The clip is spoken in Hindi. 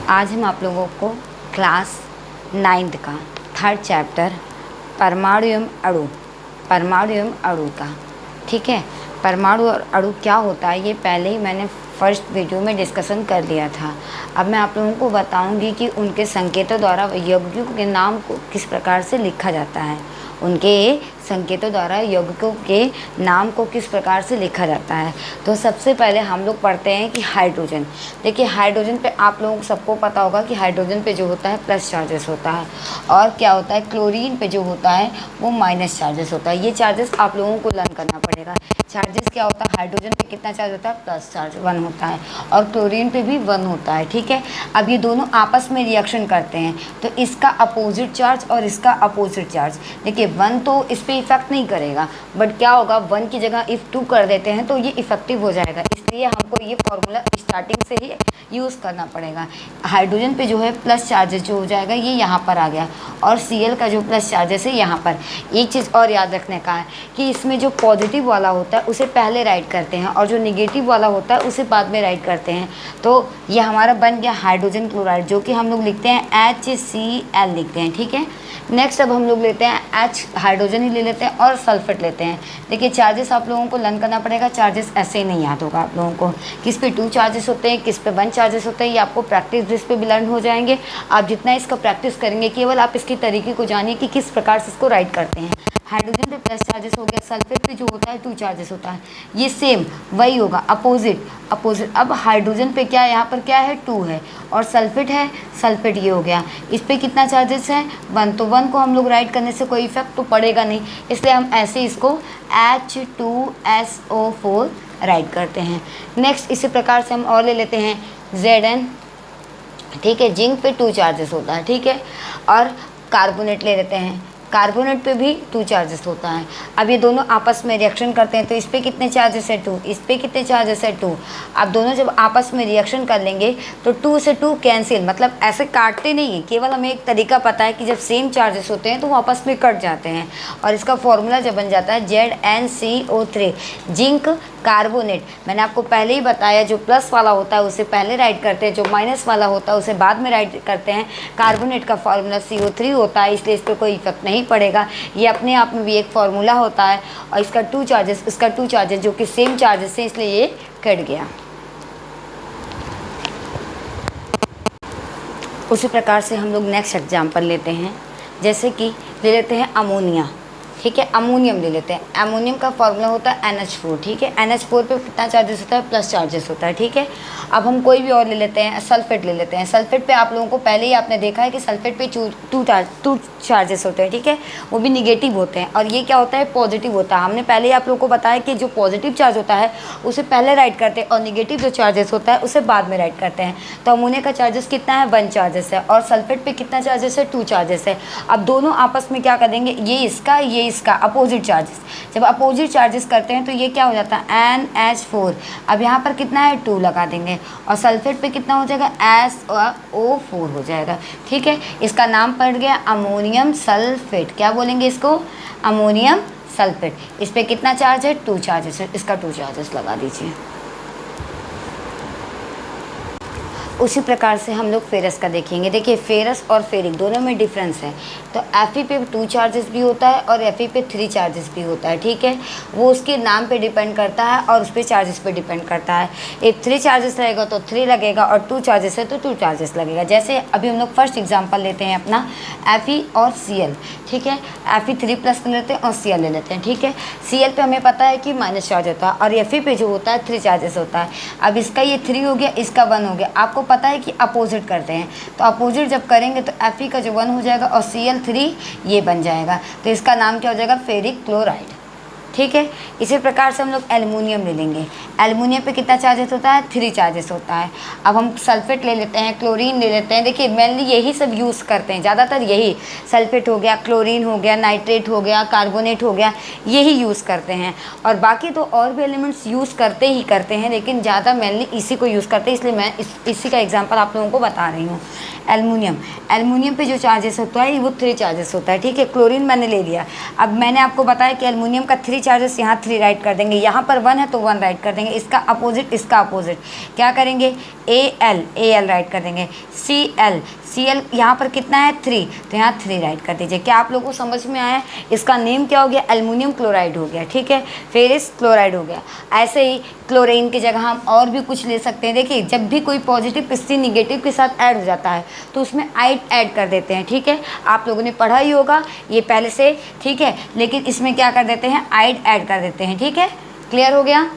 आज हम आप लोगों को क्लास 9th का 3rd चैप्टर परमाणु एवं अणु का, ठीक है। परमाणु और अणु क्या होता है ये पहले ही मैंने फर्स्ट वीडियो में डिस्कशन कर लिया था। अब मैं आप लोगों को बताऊंगी कि उनके संकेतों द्वारा यौगिकों के नाम को किस प्रकार से लिखा जाता है, उनके संकेतों द्वारा यौगिकों के नाम को किस प्रकार से लिखा जाता है। तो सबसे पहले हम लोग पढ़ते हैं कि हाइड्रोजन। देखिए हाइड्रोजन पे आप लोगों को सबको पता होगा कि हाइड्रोजन पे जो होता है प्लस चार्जेस होता है, और क्या होता है क्लोरीन पे जो होता है वो माइनस चार्जेस होता है। ये चार्जेस आप लोगों को लर्न करना पड़ेगा। चार्जेस क्या होता है, हाइड्रोजन पे कितना चार्ज होता है, प्लस चार्ज 1 होता है, और क्लोरीन पे भी 1 होता है, ठीक है। अब ये दोनों आपस में रिएक्शन करते हैं तो इसका अपोजिट चार्ज और इसका अपोजिट चार्ज, देखिए 1 तो इस पर इफेक्ट नहीं करेगा, बट क्या होगा 1 की जगह इफ़ 2 कर देते हैं तो ये इफेक्टिव हो जाएगा। इसलिए हमको ये फॉर्मूला स्टार्टिंग से ही यूज़ करना पड़ेगा। हाइड्रोजन पे जो है प्लस चार्जेस जो हो जाएगा ये यहाँ पर आ गया, और Cl का जो प्लस चार्जेस है यहाँ पर। एक चीज़ और याद रखने का है कि इसमें जो पॉजिटिव वाला होता है उसे पहले राइट करते हैं और जो निगेटिव वाला होता है उसे बाद में राइट करते हैं। तो ये हमारा बन गया हाइड्रोजन क्लोराइड, जो कि हम लोग लिखते हैं HCl लिखते हैं, ठीक है। नेक्स्ट अब हम लोग लेते हैं H, हाइड्रोजन ही ले लेते हैं और सल्फेट लेते हैं। देखिए चार्जेस आप लोगों को लर्न करना पड़ेगा, चार्जेस ऐसे ही नहीं याद होगा आप लोगों को। किस पे 2 चार्जेस होते हैं, किस पे 1 चार्जेस होते हैं, ये आपको प्रैक्टिस बेस पे भी लर्न हो जाएंगे। आप जितना इसका प्रैक्टिस करेंगे केवल आप इसके तरीके को जानिए कि किस प्रकार से इसको राइट करते हैं। हाइड्रोजन पे प्लस चार्जेस हो गया, सल्फेट पे जो होता है 2 चार्जेस होता है, ये सेम वही होगा अपोजिट। अब हाइड्रोजन पे क्या है, यहाँ पर क्या है 2 है, और सल्फेट है, सल्फेट ये हो गया। इस पे कितना चार्जेस है 1, तो 1 को हम लोग राइट करने से कोई इफेक्ट तो पड़ेगा नहीं, इसलिए हम ऐसे इसको H2SO4 राइट करते हैं। नेक्स्ट इसी प्रकार से हम और ले लेते हैं Zn, ठीक है। जिंक पे 2 चार्जेस होता है, ठीक है, और कार्बोनेट ले लेते हैं, कार्बोनेट पे भी 2 चार्जेस होता है। अब ये दोनों आपस में रिएक्शन करते हैं तो इस पे कितने चार्जेस है 2, इस पे कितने चार्जेस है 2। अब दोनों जब आपस में रिएक्शन कर लेंगे तो 2 से 2 कैंसिल, मतलब ऐसे काटते नहीं हैं, केवल हमें एक तरीका पता है कि जब सेम चार्जेस होते हैं तो वो आपस में कट जाते हैं, और इसका फॉर्मूला जब बन जाता है ZnCO3, जिंक कार्बोनेट। मैंने आपको पहले ही बताया जो प्लस वाला होता है उसे पहले राइट करते हैं, जो माइनस वाला होता है उसे बाद में राइट करते हैं। कार्बोनेट का फॉर्मूला CO3 होता है, इसलिए इस पर कोई इफेक्ट नहीं पड़ेगा। ये अपने आप में भी एक फॉर्मूला होता है, और इसका 2 चार्जेस, इसका 2 चार्जेस जो कि सेम चार्जेस है इसलिए ये कट गया। उसी प्रकार से हम लोग नेक्स्ट एग्जाम्पल लेते हैं, जैसे कि ले लेते हैं अमोनिया, ठीक है। अमोनियम ले लेते हैं, अमोनियम का फॉर्मूला होता है NH4, ठीक है। NH4 पे कितना चार्जेस होता है, प्लस चार्जेस होता है, ठीक है। अब हम कोई भी और ले लेते हैं, सल्फेट ले लेते हैं। सल्फेट पे आप लोगों को पहले ही आपने देखा है कि सल्फेट पे 2 चार्जेस होते हैं, ठीक है, वो भी निगेटिव होते हैं, और ये क्या होता है पॉजिटिव होता है। हमने पहले ही आप लोगों को बताया कि जो पॉजिटिव चार्ज होता है उसे पहले राइट करते हैं, और निगेटिव जो चार्जेस होता है उसे बाद में राइट करते हैं। तो अमोनिया का चार्जेस कितना है 1 चार्जेस है, और सल्फेट पे कितना चार्जेस है 2 चार्जेस है। अब दोनों आपस में क्या करेंगे, ये इसका अपोजिट चार्जेस, जब अपोजिट चार्जेस करते हैं तो ये क्या हो जाता है NH4। अब यहाँ पर कितना है 2 लगा देंगे, और सल्फेट पे कितना हो जाएगा SO4 हो जाएगा, ठीक है। इसका नाम पड़ गया अमोनियम सल्फेट। क्या बोलेंगे इसको, अमोनियम सल्फेट। इस पे कितना चार्ज है 2 चार्जेस है, इसका 2 चार्जेस लगा दीजिए। उसी प्रकार से हम लोग फेरस का देखेंगे। देखिए फेरस और फेरिक दोनों में डिफरेंस है। तो Fe पे 2 चार्जेस भी होता है और Fe पे 3 चार्जेस भी होता है, ठीक है। वो उसके नाम पे डिपेंड करता है और उस पर चार्जेस पे डिपेंड करता है। एक 3 चार्जेस रहेगा तो 3 लगेगा, और 2 चार्जेस है तो 2 चार्जेस लगेगा। जैसे अभी हम लोग फर्स्ट एग्जाम्पल लेते हैं अपना Fe और Cl, ठीक है। Fe3+ ले लेते हैं और Cl ले लेते हैं, ठीक है। Cl पे हमें पता है कि माइनस चार्ज होता है, और Fe पे जो होता है 3 चार्जेस होता है। अब इसका ये 3 हो गया, इसका 1 हो गया। आपको पता है कि अपोजिट करते हैं, तो अपोजिट जब करेंगे तो Fe का जो 1 हो जाएगा और Cl3 ये बन जाएगा, तो इसका नाम क्या हो जाएगा फेरिक क्लोराइड, ठीक है। इसी प्रकार से हम लोग एल्युमिनियम ले लेंगे। एल्युमिनियम पे कितना चार्जेस होता है 3 चार्जेस होता है। अब हम सल्फेट ले लेते हैं, क्लोरीन ले लेते हैं। देखिए मेनली यही सब यूज़ करते हैं, ज़्यादातर यही सल्फेट हो गया, क्लोरीन हो गया, नाइट्रेट हो गया, कार्बोनेट हो गया, यही यूज़ करते हैं। और बाकी तो और भी एलिमेंट्स यूज़ करते ही करते हैं, लेकिन ज़्यादा मेनली इसी को यूज़ करते हैं, इसलिए मैं इसी का एग्जाम्पल आप लोगों को बता रही हूँ। एल्युमिनियम पे जो चार्जेस होता है वो 3 चार्जेस होता है, ठीक है। क्लोरीन मैंने ले लिया। अब मैंने आपको बताया कि एल्युमिनियम का 3 चार्जेस, यहाँ 3 राइट कर देंगे, यहाँ पर 1 है तो 1 राइट कर देंगे, इसका अपोजिट इसका अपोजिट क्या करेंगे, Al राइट कर देंगे, Cl यहाँ पर कितना है 3, तो यहाँ 3 राइट कर दीजिए। क्या आप लोगों को समझ में आया? इसका नेम क्या हो गया, एल्युमिनियम क्लोराइड हो गया, ठीक है, फेरस क्लोराइड हो गया। ऐसे ही क्लोरीन की जगह हम और भी कुछ ले सकते हैं। देखिए जब भी कोई पॉजिटिव किसी निगेटिव के साथ ऐड हो जाता है तो उसमें आइड ऐड कर देते हैं, ठीक है, आप लोगों ने पढ़ा ही होगा ये पहले से, ठीक है, लेकिन इसमें क्या कर देते हैं, आइड ऐड कर देते हैं, ठीक है, क्लियर हो गया।